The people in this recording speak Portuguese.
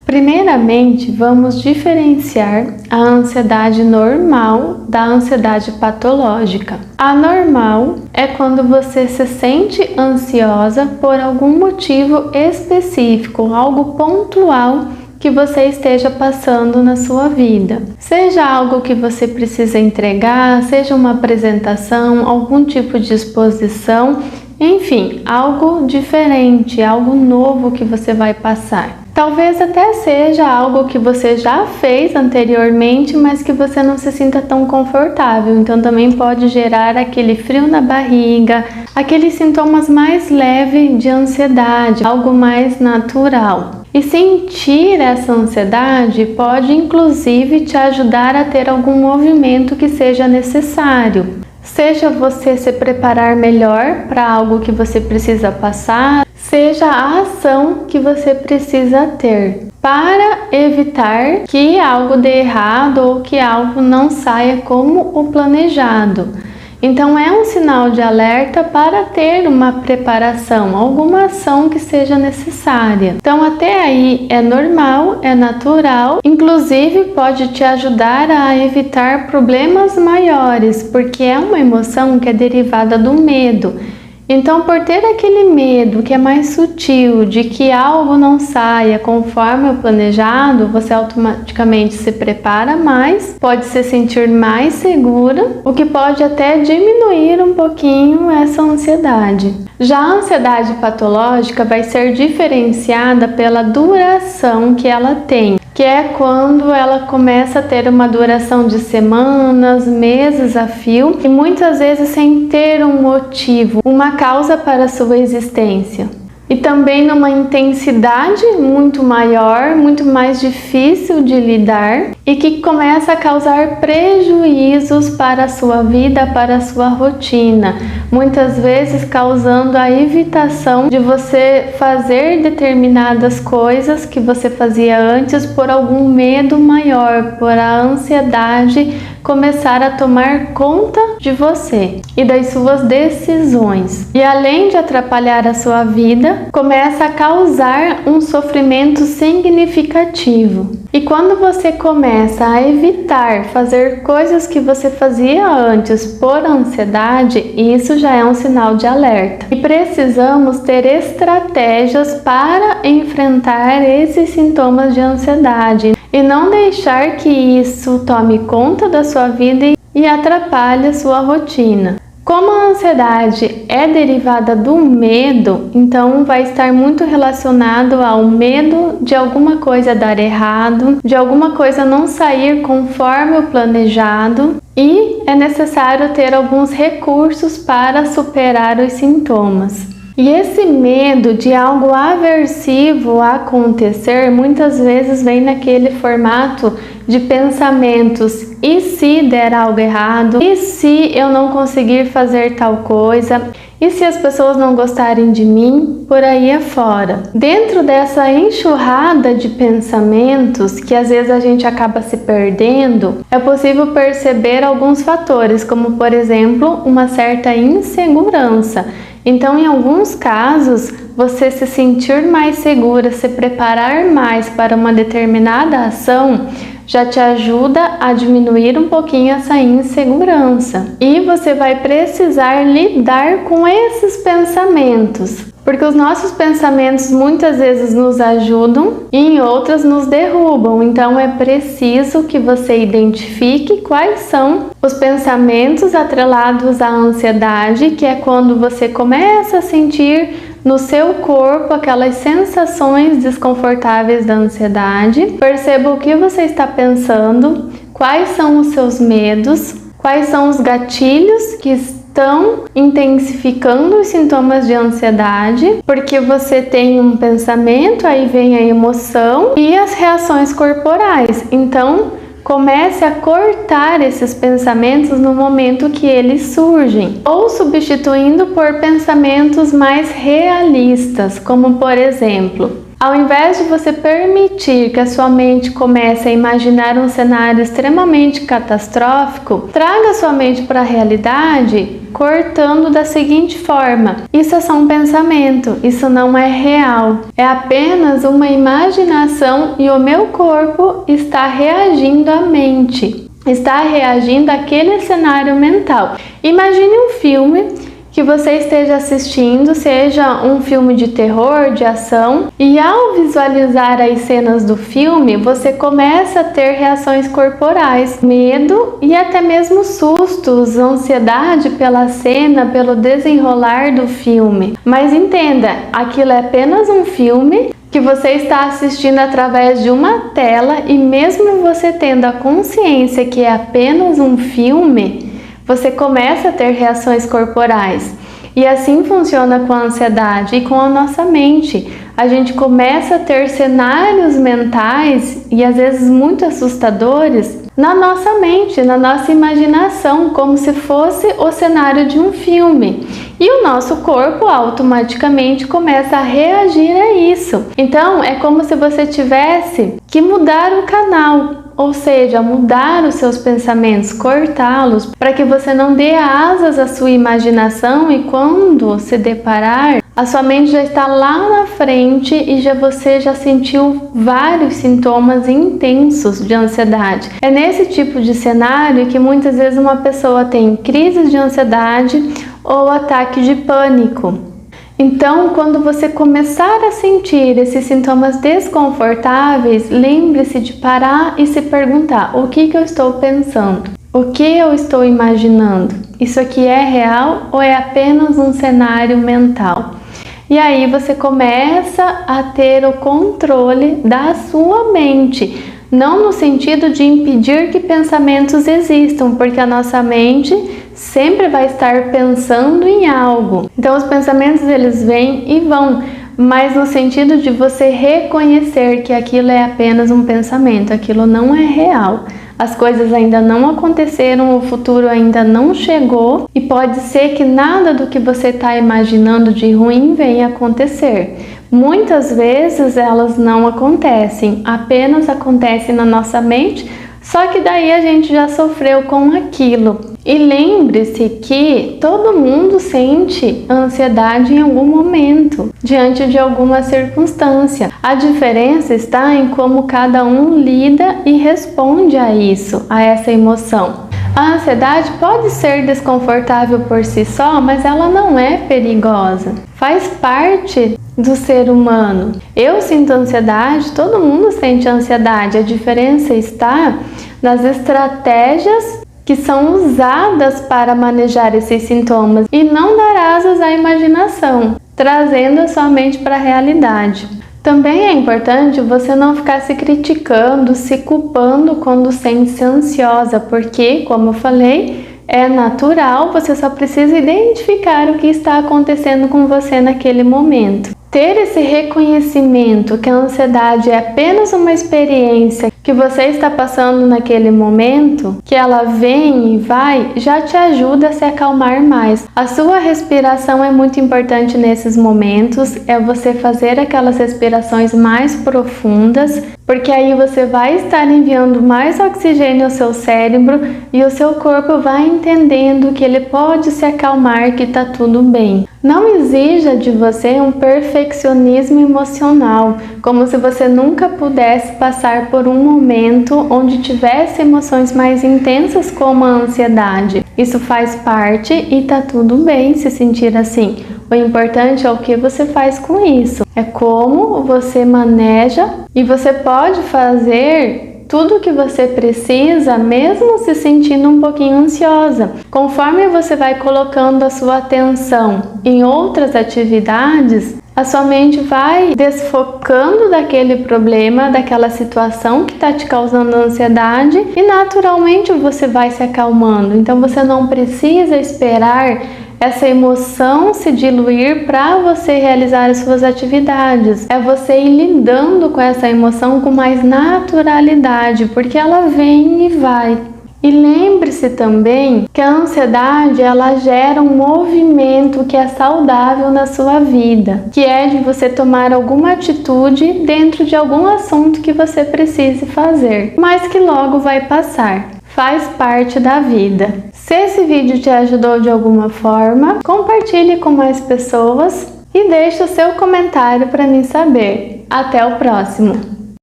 Primeiramente, vamos diferenciar a ansiedade normal da ansiedade patológica. A normal é quando você se sente ansiosa por algum motivo específico, algo pontual que você esteja passando na sua vida. Seja algo que você precisa entregar, seja uma apresentação, algum tipo de exposição, enfim, algo diferente, algo novo que você vai passar. Talvez até seja algo que você já fez anteriormente, mas que você não se sinta tão confortável. Então também pode gerar aquele frio na barriga, aqueles sintomas mais leves de ansiedade, algo mais natural. E sentir essa ansiedade pode inclusive te ajudar a ter algum movimento que seja necessário. Seja você se preparar melhor para algo que você precisa passar, seja a ação que você precisa ter para evitar que algo dê errado ou que algo não saia como o planejado. Então é um sinal de alerta para ter uma preparação, alguma ação que seja necessária. Então até aí é normal, é natural, inclusive pode te ajudar a evitar problemas maiores, porque é uma emoção que é derivada do medo. Então, por ter aquele medo que é mais sutil de que algo não saia conforme o planejado, você automaticamente se prepara mais, pode se sentir mais segura, o que pode até diminuir um pouquinho essa ansiedade. Já a ansiedade patológica vai ser diferenciada pela duração que ela tem, que é quando ela começa a ter uma duração de semanas, meses a fio e muitas vezes sem ter um motivo, uma causa para a sua existência. E também numa intensidade muito maior, muito mais difícil de lidar e que começa a causar prejuízos para a sua vida, para a sua rotina, muitas vezes causando a evitação de você fazer determinadas coisas que você fazia antes por algum medo maior, por a ansiedade começar a tomar conta de você e das suas decisões. E além de atrapalhar a sua vida, começa a causar um sofrimento significativo. E quando você começa a evitar fazer coisas que você fazia antes por ansiedade, isso já é um sinal de alerta. E precisamos ter estratégias para enfrentar esses sintomas de ansiedade e não deixar que isso tome conta da sua vida e atrapalhe a sua rotina. Como a ansiedade é derivada do medo, então vai estar muito relacionado ao medo de alguma coisa dar errado, de alguma coisa não sair conforme o planejado, e é necessário ter alguns recursos para superar os sintomas. E esse medo de algo aversivo acontecer muitas vezes vem naquele formato de pensamentos: e se der algo errado? E se eu não conseguir fazer tal coisa? E se as pessoas não gostarem de mim? Por aí afora. Dentro dessa enxurrada de pensamentos, que às vezes a gente acaba se perdendo, é possível perceber alguns fatores, como por exemplo, uma certa insegurança. Então, em alguns casos, você se sentir mais segura, se preparar mais para uma determinada ação, já te ajuda a diminuir um pouquinho essa insegurança. E você vai precisar lidar com esses pensamentos, porque os nossos pensamentos muitas vezes nos ajudam e em outras nos derrubam. Então é preciso que você identifique quais são os pensamentos atrelados à ansiedade, que é quando você começa a sentir no seu corpo aquelas sensações desconfortáveis da ansiedade. Perceba o que você está pensando, quais são os seus medos, quais são os gatilhos que estão intensificando os sintomas de ansiedade, porque você tem um pensamento, aí vem a emoção e as reações corporais. Então, comece a cortar esses pensamentos no momento que eles surgem, ou substituindo por pensamentos mais realistas, como por exemplo: Ao invés de você permitir que a sua mente comece a imaginar um cenário extremamente catastrófico, traga a sua mente para a realidade cortando da seguinte forma: isso é só um pensamento, isso não é real, é apenas uma imaginação e o meu corpo está reagindo à mente, está reagindo àquele cenário mental. Imagine um filme que você esteja assistindo, seja um filme de terror, de ação, e ao visualizar as cenas do filme, você começa a ter reações corporais, medo e até mesmo sustos, ansiedade pela cena, pelo desenrolar do filme. Mas entenda, aquilo é apenas um filme que você está assistindo através de uma tela, e mesmo você tendo a consciência que é apenas um filme, você começa a ter reações corporais. E assim funciona com a ansiedade e com a nossa mente. A gente começa a ter cenários mentais, e às vezes muito assustadores, na nossa mente, na nossa imaginação, como se fosse o cenário de um filme. E o nosso corpo automaticamente começa a reagir a isso. Então é como se você tivesse que mudar o canal, ou seja, mudar os seus pensamentos, cortá-los, para que você não dê asas à sua imaginação, e quando se deparar, a sua mente já está lá na frente e você já sentiu vários sintomas intensos de ansiedade. É nesse tipo de cenário que muitas vezes uma pessoa tem crises de ansiedade ou ataque de pânico. Então, quando você começar a sentir esses sintomas desconfortáveis, lembre-se de parar e se perguntar: o que eu estou pensando? O que eu estou imaginando? Isso aqui é real ou é apenas um cenário mental? E aí você começa a ter o controle da sua mente, não no sentido de impedir que pensamentos existam, porque a nossa mente sempre vai estar pensando em algo. Então os pensamentos eles vêm e vão, mas no sentido de você reconhecer que aquilo é apenas um pensamento, aquilo não é real. As coisas ainda não aconteceram, o futuro ainda não chegou, e pode ser que nada do que você está imaginando de ruim venha acontecer. Muitas vezes elas não acontecem, apenas acontecem na nossa mente, só que daí a gente já sofreu com aquilo. E lembre-se que todo mundo sente ansiedade em algum momento, diante de alguma circunstância. A diferença está em como cada um lida e responde a isso, a essa emoção. A ansiedade pode ser desconfortável por si só, mas ela não é perigosa. Faz parte do ser humano. Eu sinto ansiedade, todo mundo sente ansiedade. A diferença está nas estratégias que são usadas para manejar esses sintomas e não dar asas à imaginação, trazendo a sua mente para a realidade. Também é importante você não ficar se criticando, se culpando quando sente-se ansiosa, porque, como eu falei, é natural, você só precisa identificar o que está acontecendo com você naquele momento. Ter esse reconhecimento que a ansiedade é apenas uma experiência que você está passando naquele momento, que ela vem e vai, já te ajuda a se acalmar mais. A sua respiração é muito importante nesses momentos, é você fazer aquelas respirações mais profundas, porque aí você vai estar enviando mais oxigênio ao seu cérebro e o seu corpo vai entendendo que ele pode se acalmar, que está tudo bem. Não exija de você um perfeccionismo emocional, como se você nunca pudesse passar por um momento onde tivesse emoções mais intensas como a ansiedade. Isso faz parte e tá tudo bem se sentir assim. O importante é o que você faz com isso, é como você maneja, e você pode fazer tudo o que você precisa, mesmo se sentindo um pouquinho ansiosa. Conforme você vai colocando a sua atenção em outras atividades, a sua mente vai desfocando daquele problema, daquela situação que está te causando ansiedade, e naturalmente você vai se acalmando. Então você não precisa esperar essa emoção se diluir para você realizar as suas atividades. É você ir lidando com essa emoção com mais naturalidade, porque ela vem e vai. E lembre-se também que a ansiedade ela gera um movimento que é saudável na sua vida, que é de você tomar alguma atitude dentro de algum assunto que você precise fazer, mas que logo vai passar. Faz parte da vida. Se esse vídeo te ajudou de alguma forma, compartilhe com mais pessoas e deixe o seu comentário para mim saber. Até o próximo!